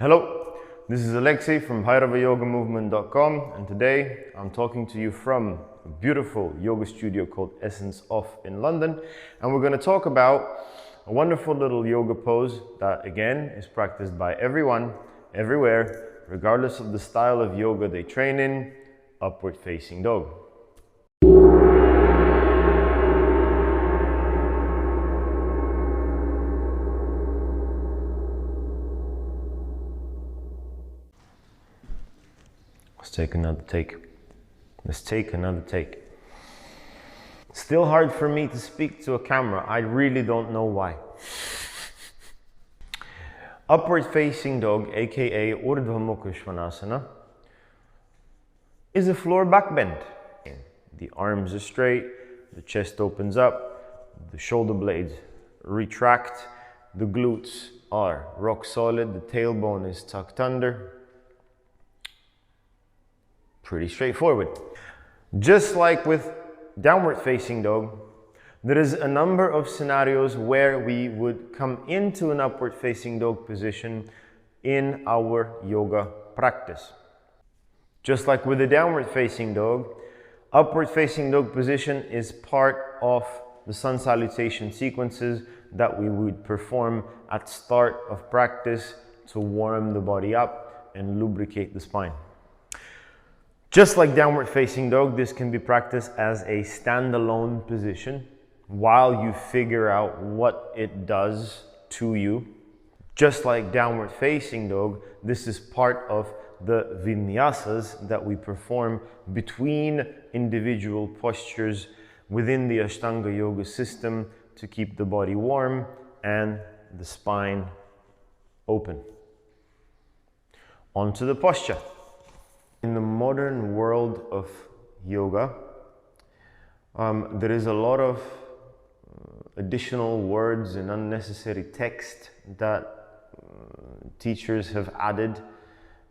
Hello, this is Alexei from bhairavayogamovement.com, and today I'm talking to you from a beautiful yoga studio called Essence of in London, and we're going to talk about a wonderful little yoga pose that again is practiced by everyone, everywhere, regardless of the style of yoga they train in, upward facing dog. Let's take another take. Let's take another take. Still hard for me to speak to a camera. I really don't know why. Upward facing dog, aka Urdhva Mukha Svanasana, is a floor back bend. The arms are straight, the chest opens up, the shoulder blades retract, the glutes are rock solid, the tailbone is tucked under. Pretty straightforward. Just like with downward facing dog, there is a number of scenarios where we would come into an upward facing dog position in our yoga practice. Just like with the downward facing dog, upward facing dog position is part of the sun salutation sequences that we would perform at start of practice to warm the body up and lubricate the spine. Just like downward facing dog, this can be practiced as a standalone position while you figure out what it does to you. Just like downward facing dog, this is part of the vinyasas that we perform between individual postures within the Ashtanga yoga system to keep the body warm and the spine open. Onto the posture. In the modern world of yoga, there is a lot of additional words and unnecessary text that teachers have added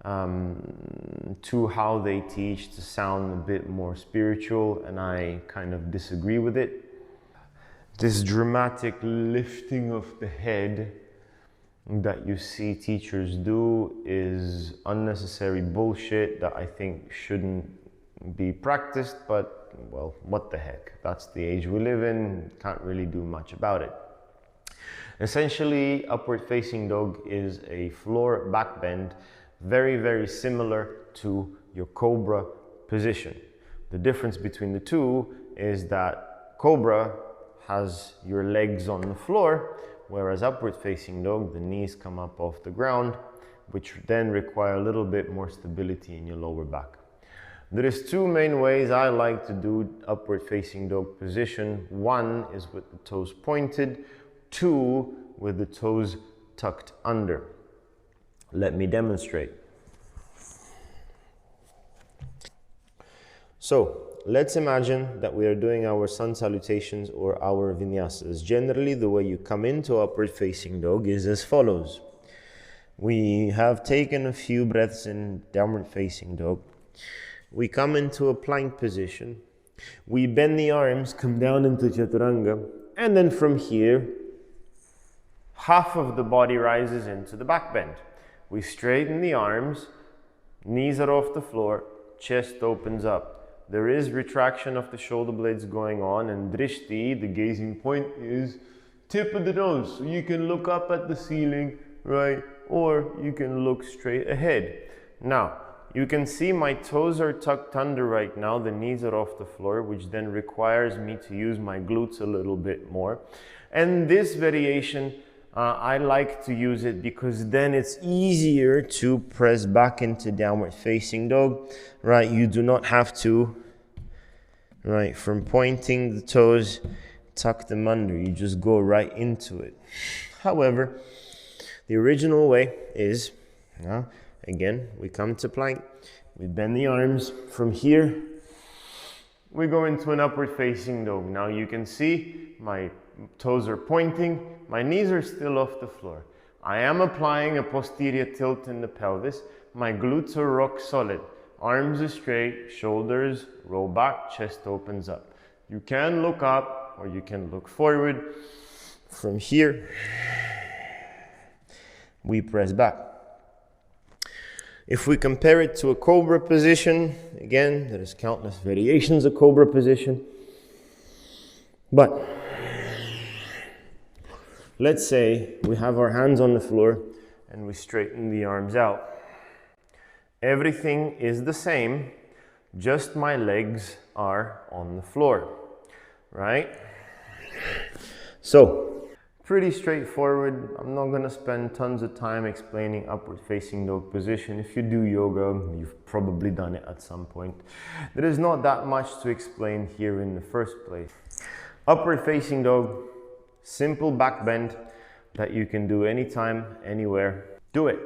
to how they teach to sound a bit more spiritual, and I kind of disagree with it. This dramatic lifting of the head that you see teachers do is unnecessary bullshit that I think shouldn't be practiced, but well, what the heck? That's the age we live in, can't really do much about it. Essentially, upward facing dog is a floor back bend, very, very similar to your cobra position. The difference between the two is that cobra has your legs on the floor, whereas upward facing dog, the knees come up off the ground, which then require a little bit more stability in your lower back. There is two main ways I like to do upward facing dog position. One is with the toes pointed, two with the toes tucked under. Let me demonstrate. So, let's imagine that we are doing our sun salutations or our vinyasas. Generally, the way you come into upward facing dog is as follows. We have taken a few breaths in downward facing dog. We come into a plank position. We bend the arms, come down into chaturanga, and then from here, half of the body rises into the back bend. We straighten the arms, knees are off the floor, chest opens up. There is retraction of the shoulder blades going on, and drishti, the gazing point, is tip of the nose. So you can look up at the ceiling, right? Or you can look straight ahead. Now, you can see my toes are tucked under right now. The knees are off the floor, which then requires me to use my glutes a little bit more. And this variation, I like to use it because then it's easier to press back into downward facing dog, right? You do not have to, right, from pointing the toes, tuck them under. You just go right into it. However, the original way is, again, we come to plank, we bend the arms. From here, we go into an upward facing dog. Now you can see my toes are pointing, my knees are still off the floor. I am applying a posterior tilt in the pelvis. My glutes are rock solid. Arms are straight, shoulders roll back, chest opens up. You can look up or you can look forward. From here, we press back. If we compare it to a cobra position, again, there is countless variations of cobra position. But let's say we have our hands on the floor and we straighten the arms out. Everything is the same, just my legs are on the floor, right? So, pretty straightforward. I'm not going to spend tons of time explaining upward facing dog position. If you do yoga, you've probably done it at some point. There is not that much to explain here in the first place. Upward facing dog, simple back bend that you can do anytime, anywhere. Do it.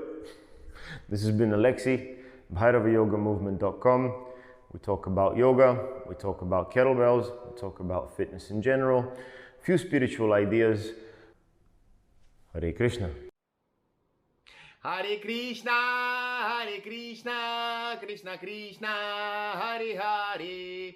This has been Alexi, bhairavayogamovement.com. We talk about yoga, we talk about kettlebells, we talk about fitness in general, a few spiritual ideas. Hare Krishna. Hare Krishna, Krishna Krishna, Hare Hare.